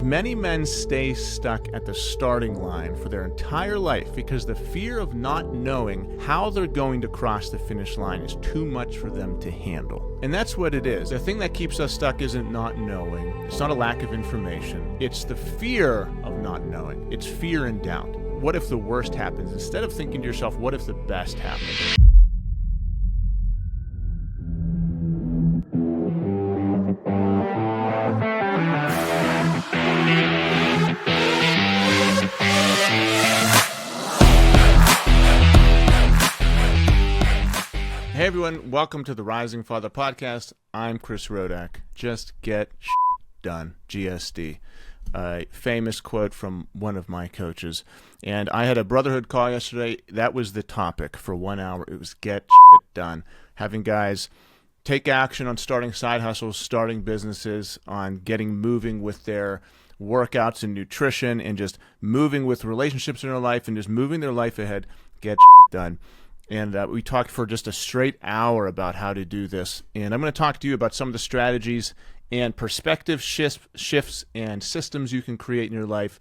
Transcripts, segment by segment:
Many men stay stuck at the starting line for their entire life because the fear of not knowing how they're going to cross the finish line is too much for them to handle. And that's what it is. The thing that keeps us stuck isn't not knowing. It's not a lack of information. It's the fear of not knowing. It's fear and doubt. What if the worst happens? Instead of thinking to yourself, what if the best happens? Hey everyone, welcome to the Rising Father Podcast. I'm Chris Rodack. Just get done, GSD. A famous quote from one of my coaches. And I had a brotherhood call yesterday. That was the topic for 1 hour. It was get done. Having guys take action on starting side hustles, starting businesses, on getting moving with their workouts and nutrition, and just moving with relationships in their life and just moving their life ahead. Get done. And we talked for just a straight hour about how to do this. And I'm going to talk to you about some of the strategies and perspective shifts and systems you can create in your life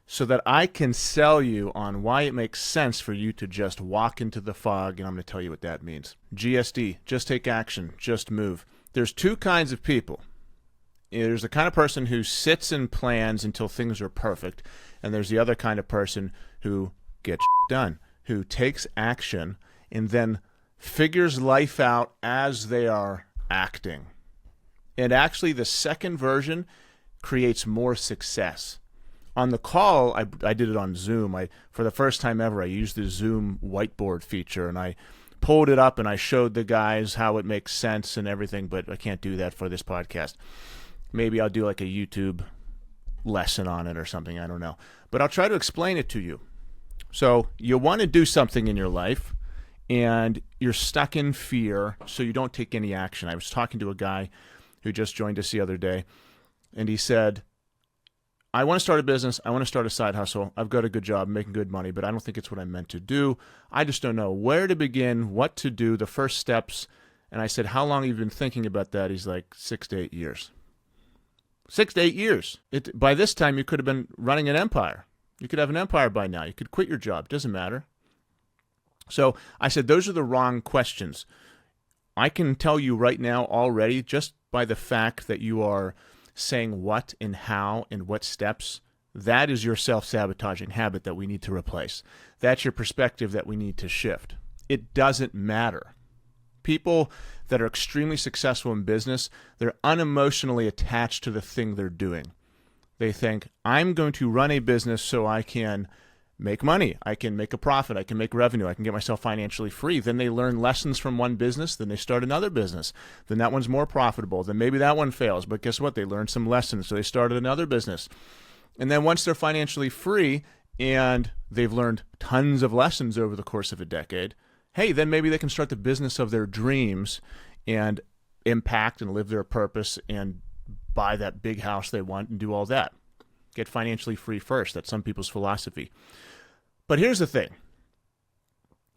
so that I can sell you on why it makes sense for you to just walk into the fog, and I'm going to tell you what that means. GSD, just take action, just move. There's two kinds of people. There's the kind of person who sits and plans until things are perfect, and there's the other kind of person who gets done, who takes action and then figures life out as they are acting. And actually, the second version creates more success. On the call, I did it on Zoom. For the first time ever, I used the Zoom whiteboard feature, and I pulled it up and I showed the guys how it makes sense and everything, but I can't do that for this podcast. Maybe I'll do like a YouTube lesson on it or something, I don't know. But I'll try to explain it to you. So you want to do something in your life, and you're stuck in fear, so you don't take any action. I was talking to a guy who just joined us the other day, and he said, I want to start a business. I want to start a side hustle. I've got a good job, making good money, but I don't think it's what I'm meant to do. I just don't know where to begin, what to do, the first steps. And I said, how long have you been thinking about that? He's like, 6 to 8 years. 6 to 8 years. By this time, you could have been running an empire. You could have an empire by now. You could quit your job. Doesn't matter. So I said, those are the wrong questions. I can tell you right now already, just by the fact that you are saying what and how and what steps, that is your self-sabotaging habit that we need to replace. That's your perspective that we need to shift. It doesn't matter. People that are extremely successful in business, they're unemotionally attached to the thing they're doing. They think, I'm going to run a business so I can make money, I can make a profit, I can make revenue, I can get myself financially free. Then they learn lessons from one business, then they start another business. Then that one's more profitable, then maybe that one fails. But guess what? They learned some lessons, so they started another business. And then once they're financially free and they've learned tons of lessons over the course of a decade, hey, then maybe they can start the business of their dreams and impact and live their purpose and buy that big house they want and do all that. Get financially free first. That's some people's philosophy. But here's the thing.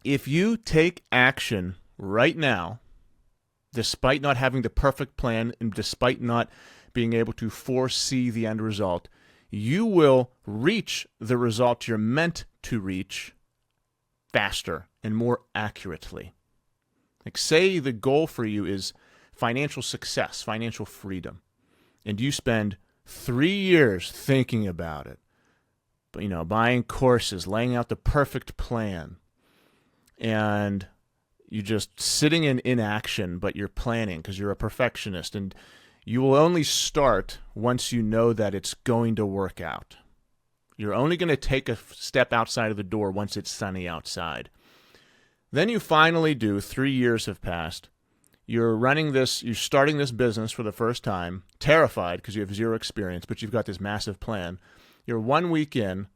If you take action right now, despite not having the perfect plan and despite not being able to foresee the end result, you will reach the result you're meant to reach faster and more accurately. Like, say the goal for you is financial success, financial freedom, and you spend 3 years thinking about it, but, buying courses, laying out the perfect plan, and you're just sitting in inaction, but you're planning because you're a perfectionist, and you will only start once you know that it's going to work out. You're only going to take a step outside of the door once it's sunny outside. Then you finally do. 3 years have passed. You're starting this business for the first time, terrified because you have zero experience, but you've got this massive plan. You're 1 week in,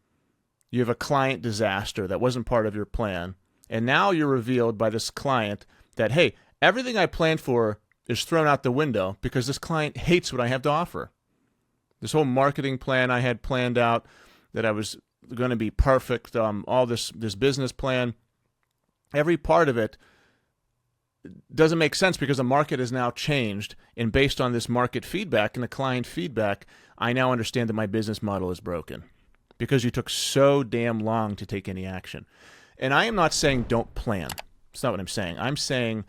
you have a client disaster that wasn't part of your plan, and now you're revealed by this client that, hey, everything I planned for is thrown out the window because this client hates what I have to offer. This whole marketing plan I had planned out that I was going to be perfect, all this business plan, every part of it doesn't make sense because the market has now changed. And based on this market feedback and the client feedback, I now understand that my business model is broken because you took so damn long to take any action. And I am not saying don't plan. That's not what I'm saying. I'm saying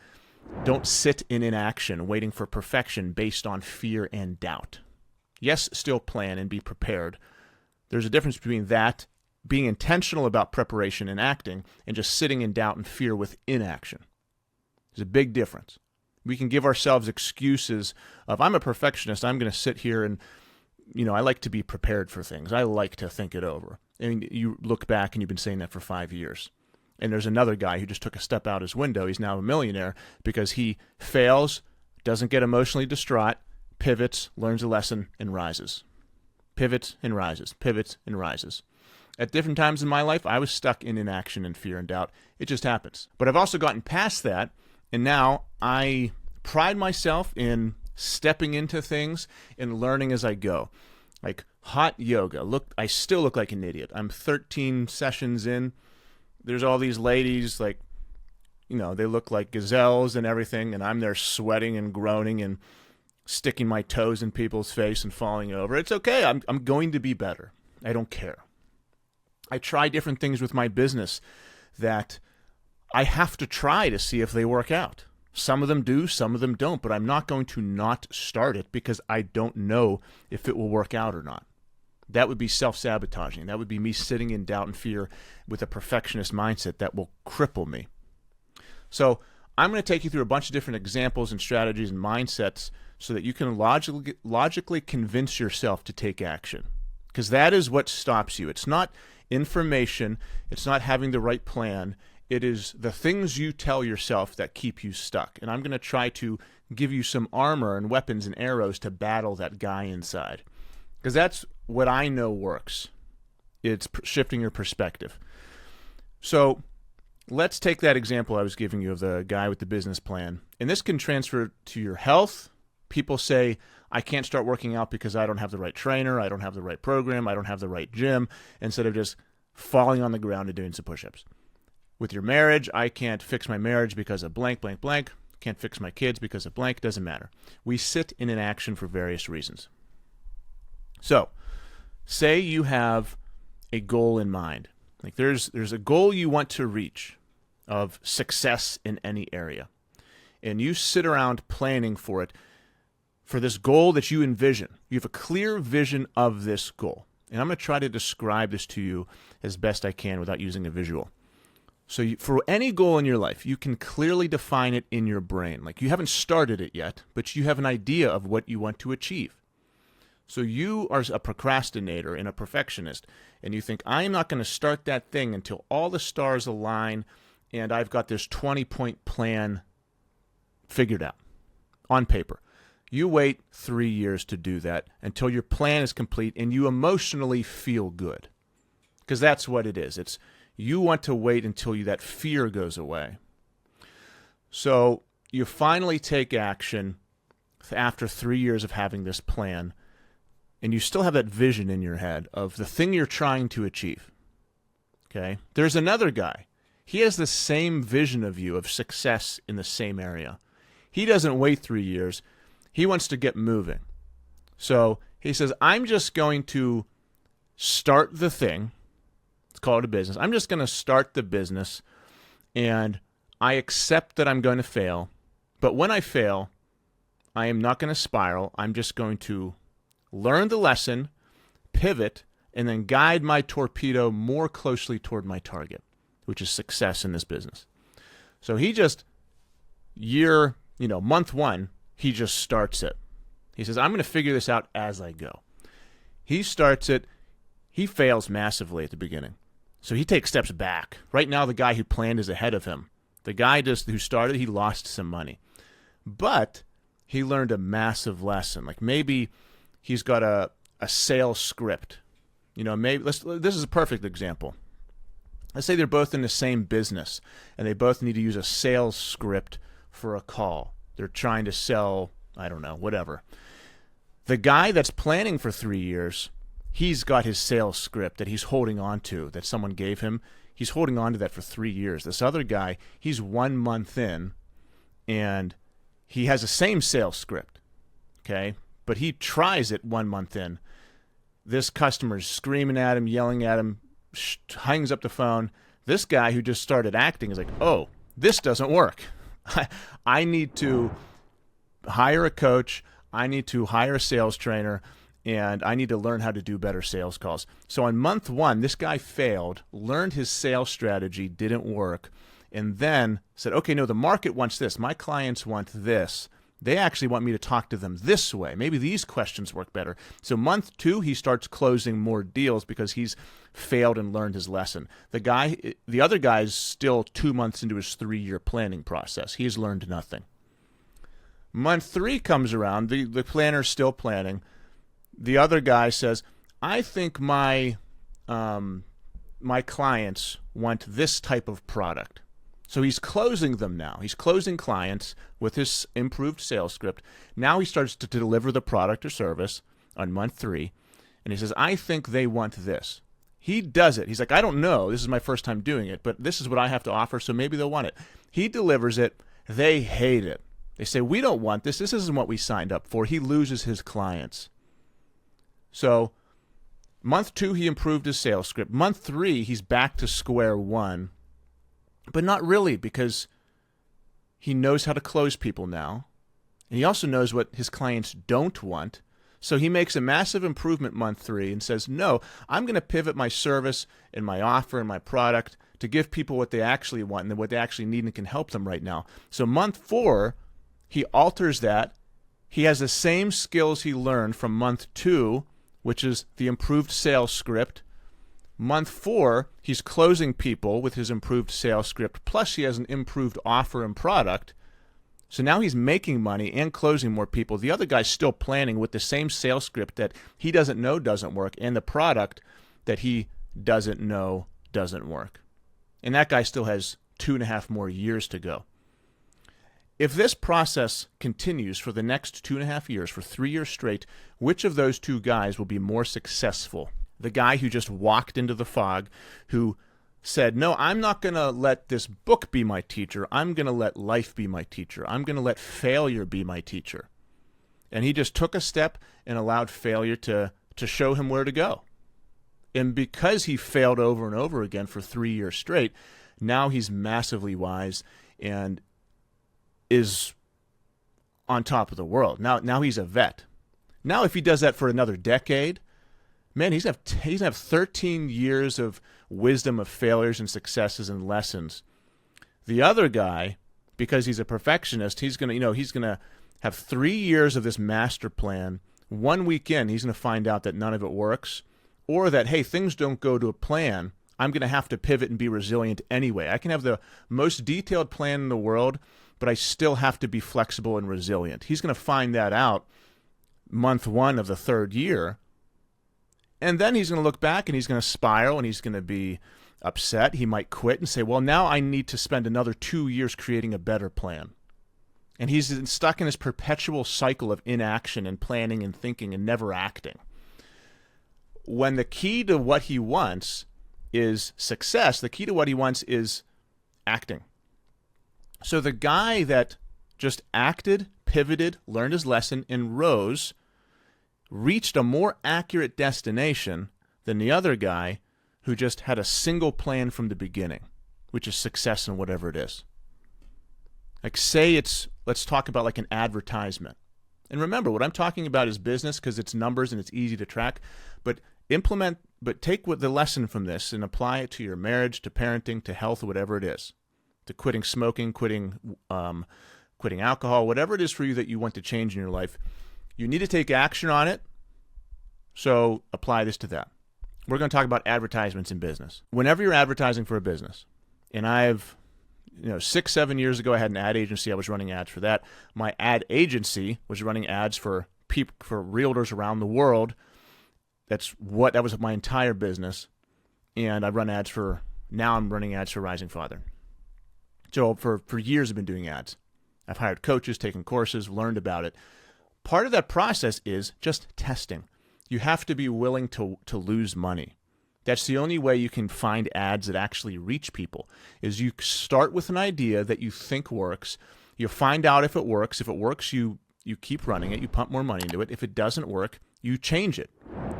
don't sit in inaction waiting for perfection based on fear and doubt. Yes, still plan and be prepared. There's a difference between that, being intentional about preparation and acting, and just sitting in doubt and fear with inaction. There's a big difference. We can give ourselves excuses of, I'm a perfectionist, I'm going to sit here and, I like to be prepared for things. I like to think it over. And you look back and you've been saying that for 5 years. And there's another guy who just took a step out his window. He's now a millionaire because he fails, doesn't get emotionally distraught, pivots, learns a lesson, and rises. Pivots and rises, pivots and rises. At different times in my life, I was stuck in inaction and fear and doubt. It just happens. But I've also gotten past that, and now I pride myself in stepping into things and learning as I go. Like hot yoga. I still look like an idiot. I'm 13 sessions in. There's all these ladies, they look like gazelles and everything, and I'm there sweating and groaning and sticking my toes in people's face and falling over. It's okay. I'm going to be better. I don't care. I try different things with my business that I have to try to see if they work out. Some of them do, some of them don't, but I'm not going to not start it because I don't know if it will work out or not. That would be self-sabotaging. That would be me sitting in doubt and fear with a perfectionist mindset that will cripple me. So I'm going to take you through a bunch of different examples and strategies and mindsets so that you can logically convince yourself to take action. Because that is what stops you. It's not information. It's not having the right plan. It is the things you tell yourself that keep you stuck. And I'm going to try to give you some armor and weapons and arrows to battle that guy inside. Because that's what I know works. It's shifting your perspective. So let's take that example I was giving you of the guy with the business plan. And this can transfer to your health. People say, I can't start working out because I don't have the right trainer, I don't have the right program, I don't have the right gym, instead of just falling on the ground and doing some push-ups. With your marriage, I can't fix my marriage because of blank, blank, blank. Can't fix my kids because of blank. Doesn't matter. We sit in inaction for various reasons. So, say you have a goal in mind. Like there's a goal you want to reach of success in any area. And you sit around planning for it, for this goal that you envision. You have a clear vision of this goal. And I'm going to try to describe this to you as best I can without using a visual. So for any goal in your life, you can clearly define it in your brain. Like you haven't started it yet, but you have an idea of what you want to achieve. So you are a procrastinator and a perfectionist, and you think, I am not going to start that thing until all the stars align and I've got this 20-point plan figured out on paper. You wait 3 years to do that until your plan is complete and you emotionally feel good. Because that's what it is. It's you want to wait until that fear goes away. So you finally take action after 3 years of having this plan, and you still have that vision in your head of the thing you're trying to achieve. Okay? There's another guy. He has the same vision of you of success in the same area. He doesn't wait 3 years. He wants to get moving. So he says, I'm just going to start the thing. Let's call it a business. I'm just going to start the business, and I accept that I'm going to fail. But when I fail, I am not going to spiral. I'm just going to learn the lesson, pivot, and then guide my torpedo more closely toward my target, which is success in this business. So he just, month one, he just starts it. He says, I'm going to figure this out as I go. He starts it. He fails massively at the beginning. So he takes steps back. Right now, the guy who planned is ahead of him. The guy who started, he lost some money. But he learned a massive lesson. Like maybe he's got a sales script. This is a perfect example. Let's say they're both in the same business and they both need to use a sales script for a call. They're trying to sell, I don't know, whatever. The guy that's planning for 3 years, he's got his sales script that he's holding on to, that someone gave him. He's holding on to that for 3 years. This other guy, he's 1 month in, and he has the same sales script, okay? But he tries it 1 month in. This customer's screaming at him, yelling at him, hangs up the phone. This guy who just started acting is like, oh, this doesn't work. I need to hire a coach. I need to hire a sales trainer, and I need to learn how to do better sales calls. So on month 1, this guy failed, learned his sales strategy didn't work, and then said, okay, no, the market wants this. My clients want this. They actually want me to talk to them this way. Maybe these questions work better. So month 2, he starts closing more deals because he's failed and learned his lesson. The other guy's still 2 months into his 3-year planning process. He's learned nothing. Month 3 comes around. The planner's still planning. The other guy says, I think my clients want this type of product. So he's closing them now. He's closing clients with his improved sales script. Now he starts to deliver the product or service on month 3, and he says, I think they want this. He does it. He's like, I don't know. This is my first time doing it, but this is what I have to offer, so maybe they'll want it. He delivers it. They hate it. They say, we don't want this. This isn't what we signed up for. He loses his clients. So month 2, he improved his sales script. Month 3, he's back to square one. But not really, because he knows how to close people now. And he also knows what his clients don't want. So he makes a massive improvement month 3 and says, no, I'm going to pivot my service and my offer and my product to give people what they actually want and what they actually need and can help them right now. So month 4, he alters that. He has the same skills he learned from month 2, which is the improved sales script. Month 4, he's closing people with his improved sales script, plus he has an improved offer and product. So now he's making money and closing more people. The other guy's still planning with the same sales script that he doesn't know doesn't work, and the product that he doesn't know doesn't work. And that guy still has 2.5 more years to go. If this process continues for the next 2.5 years, for 3 years straight, which of those 2 guys will be more successful? The guy who just walked into the fog, who said, no, I'm not going to let this book be my teacher. I'm going to let life be my teacher. I'm going to let failure be my teacher. And he just took a step and allowed failure to show him where to go. And because he failed over and over again for 3 years straight, now he's massively wise and is on top of the world. Now he's a vet. Now if he does that for another decade, man, he's going to have 13 years of wisdom of failures and successes and lessons. The other guy, because he's a perfectionist, he's going to have 3 years of this master plan. 1 week in, he's going to find out that none of it works, or that, hey, things don't go to a plan. I'm going to have to pivot and be resilient anyway. I can have the most detailed plan in the world, but I still have to be flexible and resilient. He's going to find that out month 1 of the 3rd year. And then he's going to look back and he's going to spiral and he's going to be upset. He might quit and say, well, now I need to spend another 2 years creating a better plan. And he's stuck in this perpetual cycle of inaction and planning and thinking and never acting. When the key to what he wants is success, the key to what he wants is acting. So the guy that just acted, pivoted, learned his lesson, and rose reached a more accurate destination than the other guy who just had a single plan from the beginning, which is success in whatever it is. Like let's talk about like an advertisement. And remember, what I'm talking about is business because it's numbers and it's easy to track, but take the lesson from this and apply it to your marriage, to parenting, to health, whatever it is, to quitting smoking, quitting alcohol, whatever it is for you that you want to change in your life. You need to take action on it, so apply this to that. We're going to talk about advertisements in business. Whenever you're advertising for a business, and 6-7 years ago, I had an ad agency. I was running ads for that. My ad agency was running ads for realtors around the world. That was my entire business. And I'm running ads for Rising Father. So for years I've been doing ads. I've hired coaches, taken courses, learned about it. Part of that process is just testing. You have to be willing to lose money. That's the only way you can find ads that actually reach people, is you start with an idea that you think works, You find out if it works. If it works, you keep running it. You pump more money into it. If it doesn't work, you change it.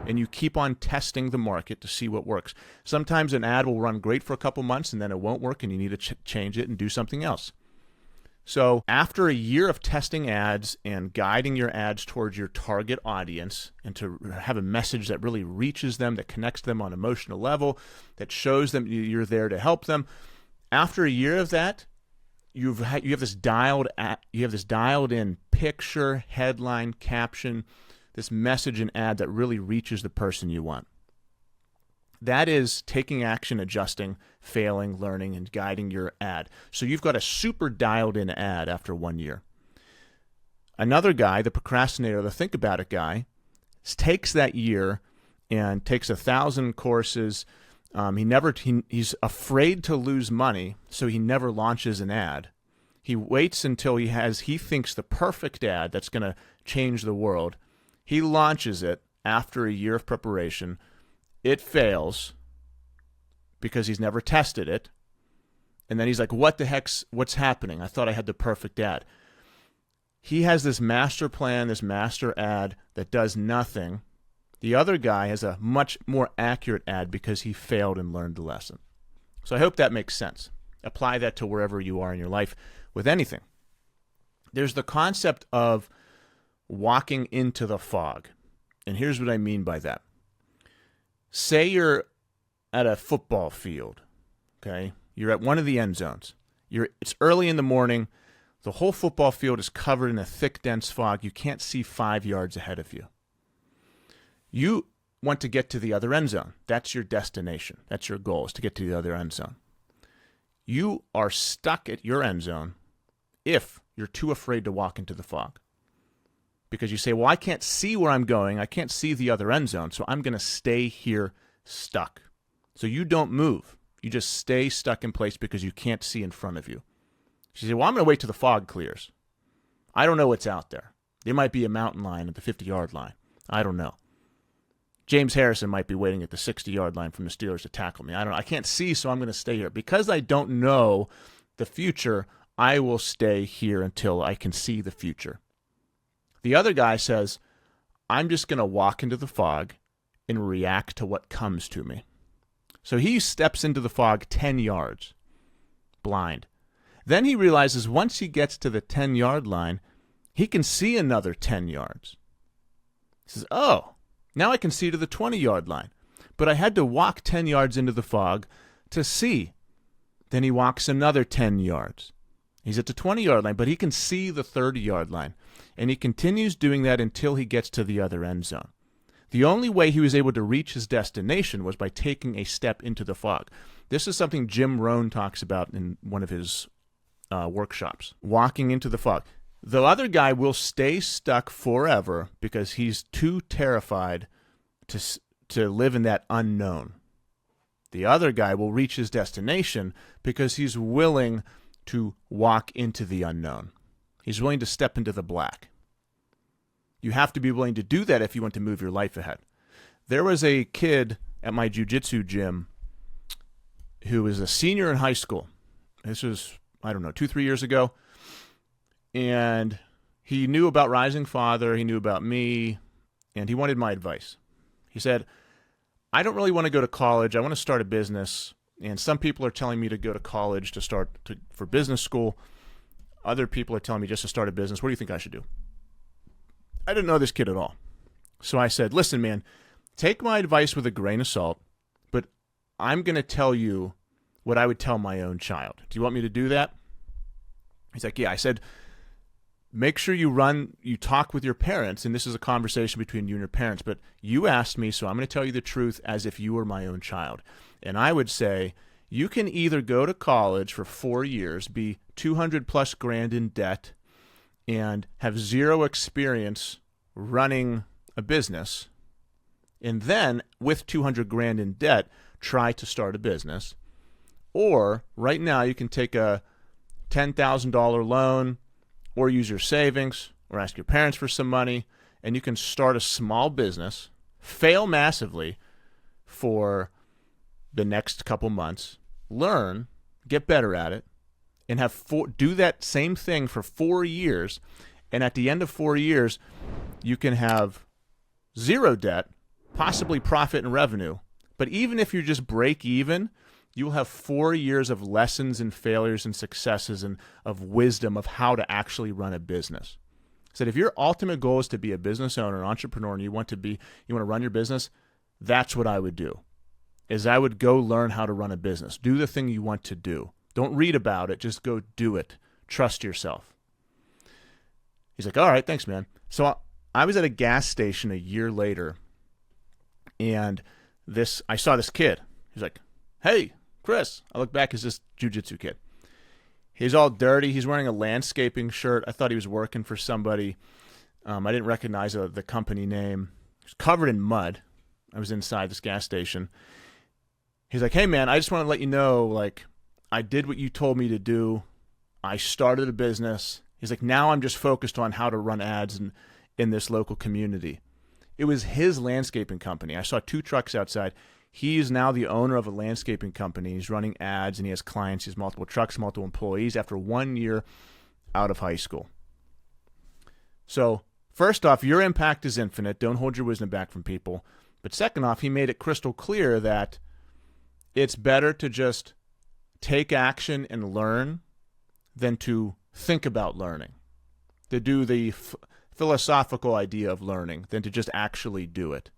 And you keep on testing the market to see what works. Sometimes an ad will run great for a couple months and then it won't work and you need to change it and do something else. So after a year of testing ads and guiding your ads towards your target audience and to have a message that really reaches them, that connects them on an emotional level, that shows them you're there to help them, after a year of that, you have this dialed in picture, headline, caption, this message and ad that really reaches the person you want. That is taking action, adjusting, failing, learning, and guiding your ad. So you've got a super dialed in ad after 1 year. Another guy, the procrastinator, the think about it guy, takes that year and takes 1,000 courses. He's afraid to lose money, so he never launches an ad. He waits until he thinks the perfect ad that's going to change the world. He launches it after a year of preparation. It fails because he's never tested it. And then he's like, what's happening? I thought I had the perfect ad. He has this master plan, this master ad that does nothing. The other guy has a much more accurate ad because he failed and learned the lesson. So I hope that makes sense. Apply that to wherever you are in your life with anything. There's the concept of walking into the fog. And here's what I mean by that. Say you're at a football field, okay? You're at one of the end zones. It's early in the morning. The whole football field is covered in a thick, dense fog. You can't see 5 yards ahead of you. You want to get to the other end zone. That's your destination. That's your goal, is to get to the other end zone. You are stuck at your end zone if you're too afraid to walk into the fog. Because you say, well, I can't see where I'm going. I can't see the other end zone, so I'm going to stay here stuck. So you don't move. You just stay stuck in place because you can't see in front of you. You say, well, I'm going to wait till the fog clears. I don't know what's out there. There might be a mountain lion at the 50-yard line. I don't know. James Harrison might be waiting at the 60-yard line from the Steelers to tackle me. I don't know. I can't see, so I'm going to stay here. Because I don't know the future, I will stay here until I can see the future. The other guy says, I'm just going to walk into the fog and react to what comes to me. So he steps into the fog 10 yards, blind. Then he realizes once he gets to the 10-yard line, he can see another 10 yards. He says, oh, now I can see to the 20-yard line. But I had to walk 10 yards into the fog to see. Then he walks another 10 yards. He's at the 20-yard line, but he can see the 30-yard line. And he continues doing that until he gets to the other end zone. The only way he was able to reach his destination was by taking a step into the fog. This is something Jim Rohn talks about in one of his workshops, walking into the fog. The other guy will stay stuck forever because he's too terrified to live in that unknown. The other guy will reach his destination because he's willing to walk into the unknown. He's willing to step into the black. You have to be willing to do that if you want to move your life ahead. There was a kid at my jiu-jitsu gym who was a senior in high school. This was, 2-3 years ago. And he knew about Rising Father. He knew about me. And he wanted my advice. He said, I don't really want to go to college. I want to start a business. And some people are telling me to go to college for business school. Other people are telling me just to start a business. What do you think I should do? I didn't know this kid at all. So I said, listen, man, take my advice with a grain of salt, but I'm going to tell you what I would tell my own child. Do you want me to do that? He's like, yeah. I said, make sure you talk with your parents, and this is a conversation between you and your parents, but you asked me, so I'm going to tell you the truth as if you were my own child. And I would say, you can either go to college for 4 years, be 200 plus grand in debt, and have zero experience running a business, and then with 200 grand in debt, try to start a business. Or right now you can take a $10,000 loan or use your savings or ask your parents for some money, and you can start a small business, fail massively for the next couple months, learn, get better at it, and do that same thing for 4 years, and at the end of 4 years, you can have zero debt, possibly profit and revenue. But even if you just break even, you will have 4 years of lessons and failures and successes and of wisdom of how to actually run a business. So if your ultimate goal is to be a business owner, an entrepreneur, and you want to run your business, that's what I would do. Is I would go learn how to run a business. Do the thing you want to do. Don't read about it, just go do it. Trust yourself. He's like, all right, thanks, man. So I was at a gas station a year later, and I saw this kid. He's like, hey, Chris. I look back, it's this jiu-jitsu kid. He's all dirty. He's wearing a landscaping shirt. I thought he was working for somebody. I didn't recognize the company name. He was covered in mud. I was inside this gas station. He's like, hey, man, I just want to let you know, like, I did what you told me to do. I started a business. He's like, now I'm just focused on how to run ads in this local community. It was his landscaping company. I saw 2 trucks outside. He's now the owner of a landscaping company. He's running ads, and he has clients. He has multiple trucks, multiple employees after 1 year out of high school. So first off, your impact is infinite. Don't hold your wisdom back from people. But second off, he made it crystal clear that it's better to just take action and learn than to think about learning, to do the philosophical idea of learning than to just actually do it.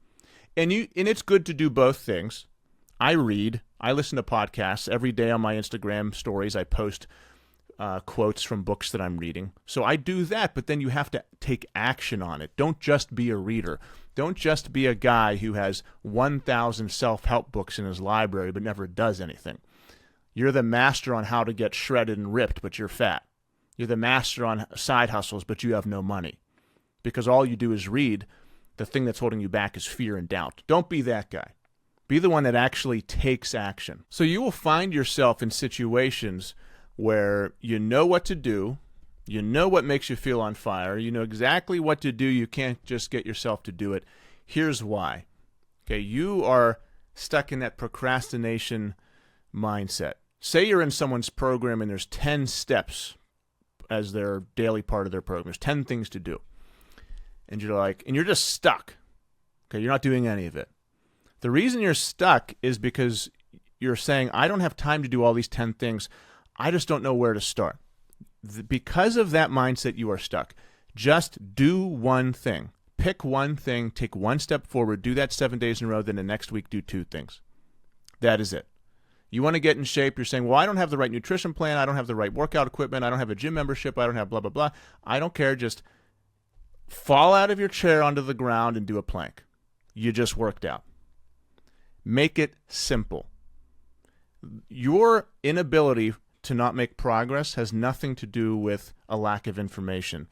And it's good to do both things. I read. I listen to podcasts. Every day on my Instagram stories, I post quotes from books that I'm reading. So I do that, but then you have to take action on it. Don't just be a reader. Don't just be a guy who has 1,000 self-help books in his library but never does anything. You're the master on how to get shredded and ripped, but you're fat. You're the master on side hustles, but you have no money. Because all you do is read. The thing that's holding you back is fear and doubt. Don't be that guy. Be the one that actually takes action. So you will find yourself in situations where you know what to do, you know what makes you feel on fire, you know exactly what to do, you can't just get yourself to do it. Here's why. Okay, you are stuck in that procrastination mindset. Say you're in someone's program and there's 10 steps as their daily part of their program. There's 10 things to do. And you're just stuck. Okay, you're not doing any of it. The reason you're stuck is because you're saying, I don't have time to do all these 10 things. I just don't know where to start. Because of that mindset, you are stuck. Just do one thing. Pick one thing, take one step forward, do that 7 days in a row, then the next week do 2 things. That is it. You want to get in shape, you're saying, well, I don't have the right nutrition plan, I don't have the right workout equipment, I don't have a gym membership, I don't have blah, blah, blah. I don't care, just fall out of your chair onto the ground and do a plank. You just worked out. Make it simple. Your inability to not make progress has nothing to do with a lack of information.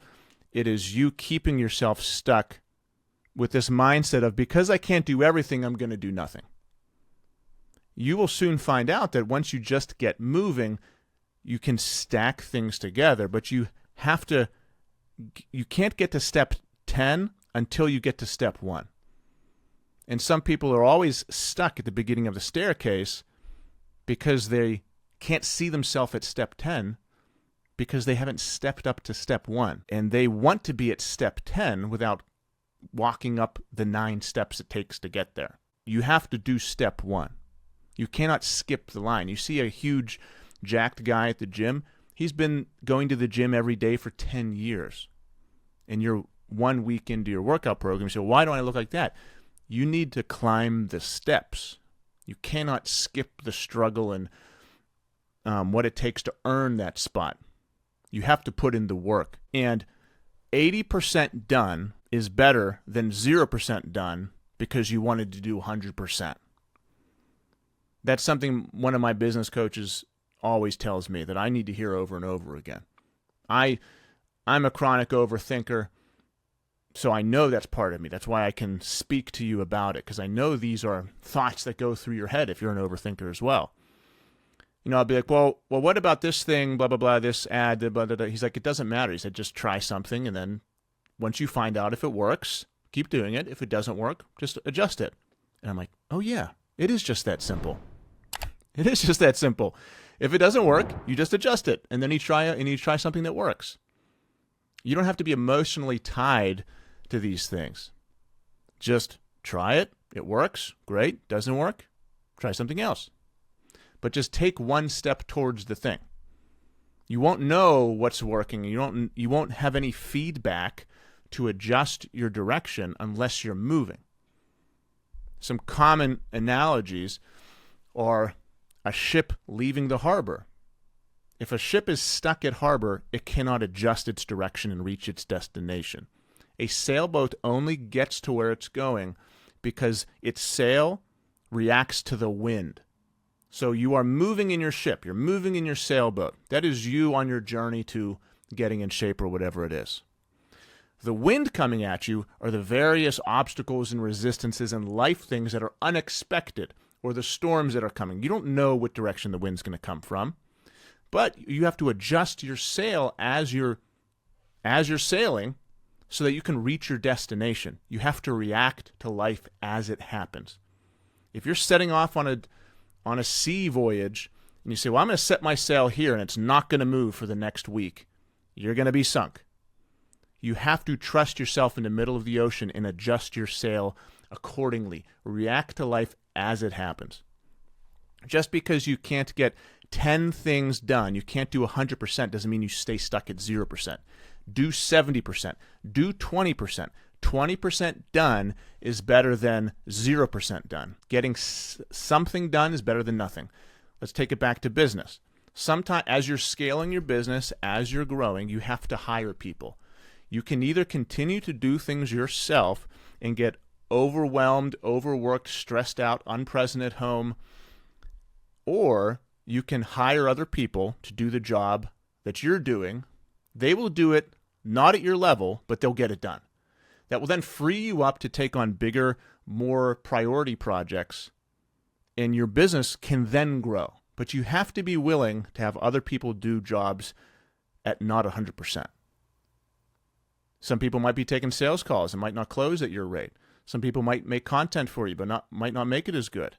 It is you keeping yourself stuck with this mindset of, because I can't do everything, I'm going to do nothing. You will soon find out that once you just get moving, you can stack things together, but you can't get to step 10 until you get to step 1. And some people are always stuck at the beginning of the staircase because they can't see themselves at step 10 because they haven't stepped up to step 1. And they want to be at step 10 without walking up the 9 steps it takes to get there. You have to do step 1. You cannot skip the line. You see a huge jacked guy at the gym. He's been going to the gym every day for 10 years. And you're 1 week into your workout program. You say, why don't I look like that? You need to climb the steps. You cannot skip the struggle and what it takes to earn that spot. You have to put in the work. And 80% done is better than 0% done because you wanted to do 100%. That's something one of my business coaches always tells me that I need to hear over and over again. I'm a chronic overthinker, so I know that's part of me. That's why I can speak to you about it, because I know these are thoughts that go through your head if you're an overthinker as well. You know, I'll be like, well, what about this thing, blah, blah, blah, this ad, blah, blah, blah. He's like, it doesn't matter. He said, just try something, and then once you find out if it works, keep doing it. If it doesn't work, just adjust it. And I'm like, oh yeah, it is just that simple. It is just that simple. If it doesn't work, you just adjust it, and then you try something that works. You don't have to be emotionally tied to these things. Just try it. It works. Great. Doesn't work. Try something else. But just take one step towards the thing. You won't know what's working. You won't have any feedback to adjust your direction unless you're moving. Some common analogies are a ship leaving the harbor. If a ship is stuck at harbor, it cannot adjust its direction and reach its destination. A sailboat only gets to where it's going because its sail reacts to the wind. So you are moving in your ship. You're moving in your sailboat. That is you on your journey to getting in shape or whatever it is. The wind coming at you are the various obstacles and resistances and life things that are unexpected, or the storms that are coming. You don't know what direction the wind's going to come from, but you have to adjust your sail as you're sailing so that you can reach your destination. You have to react to life as it happens. If you're setting off on a sea voyage and you say, well, I'm going to set my sail here and it's not going to move for the next week, you're going to be sunk. You have to trust yourself in the middle of the ocean and adjust your sail accordingly. React to life as it happens. Just because you can't get 10 things done, you can't do 100%, doesn't mean you stay stuck at 0%. Do 70%. Do 20%. 20% done is better than 0% done. Getting something done is better than nothing. Let's take it back to business. Sometimes, as you're scaling your business, as you're growing, you have to hire people. You can either continue to do things yourself and get overwhelmed, overworked, stressed out, unpresent at home, or you can hire other people to do the job that you're doing. They will do it not at your level, but they'll get it done. That will then free you up to take on bigger, more priority projects, and your business can then grow. But you have to be willing to have other people do jobs at not 100%. Some people might be taking sales calls and might not close at your rate. Some people might make content for you, but might not make it as good.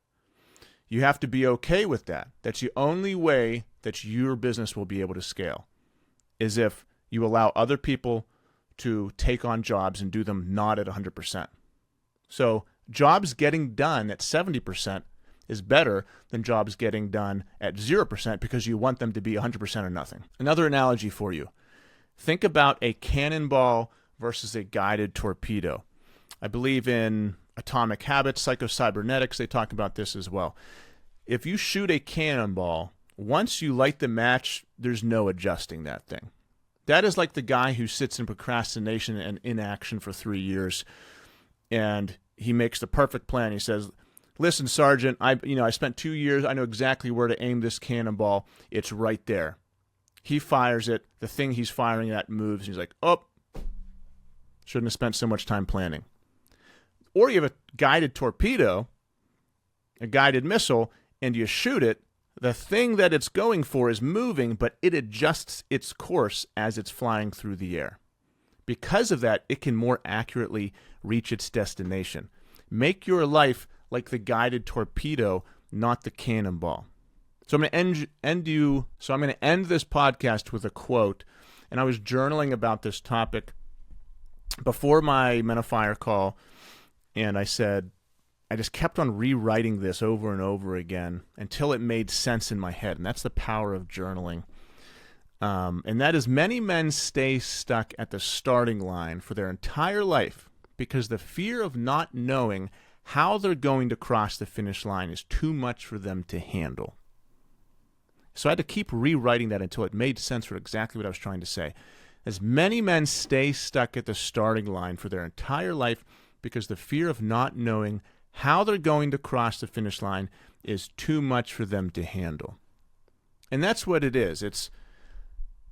You have to be okay with that. That's the only way that your business will be able to scale, is if you allow other people to take on jobs and do them not at 100%. So jobs getting done at 70% is better than jobs getting done at 0% because you want them to be 100% or nothing. Another analogy for you. Think about a cannonball versus a guided torpedo. I believe in Atomic Habits, Psycho-Cybernetics, they talk about this as well. If you shoot a cannonball, once you light the match, there's no adjusting that thing. That is like the guy who sits in procrastination and inaction for 3 years, and he makes the perfect plan. He says, listen, Sergeant, I spent 2 years. I know exactly where to aim this cannonball. It's right there. He fires it. The thing he's firing at moves. He's like, oh, shouldn't have spent so much time planning. Or you have a guided torpedo, a guided missile, and you shoot it. The thing that it's going for is moving, but it adjusts its course as it's flying through the air. Because of that, it can more accurately reach its destination. Make your life like the guided torpedo, not the cannonball. So I'm going to end this podcast with a quote, and I was journaling about this topic before my Men of Fire call, and I said, I just kept on rewriting this over and over again until it made sense in my head, and that's the power of journaling. And that is, many men stay stuck at the starting line for their entire life because the fear of not knowing how they're going to cross the finish line is too much for them to handle. So I had to keep rewriting that until it made sense for exactly what I was trying to say. As many men stay stuck at the starting line for their entire life because the fear of not knowing how they're going to cross the finish line is too much for them to handle. And that's what it is. It's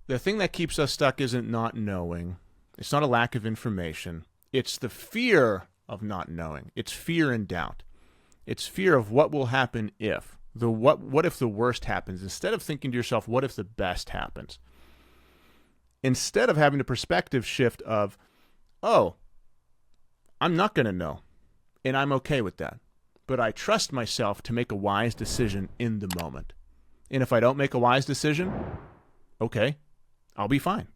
the thing that keeps us stuck isn't not knowing. It's not a lack of information. It's the fear of not knowing. It's fear and doubt. It's fear of what will happen if. What if the worst happens? Instead of thinking to yourself, what if the best happens? Instead of having the perspective shift of, oh, I'm not going to know, and I'm okay with that. But I trust myself to make a wise decision in the moment. And if I don't make a wise decision, okay, I'll be fine.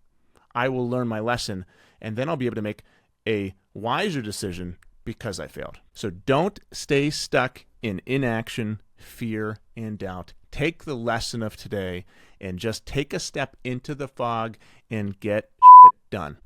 I will learn my lesson, and then I'll be able to make a wiser decision because I failed. So don't stay stuck in inaction, fear, and doubt. Take the lesson of today and just take a step into the fog and get shit done.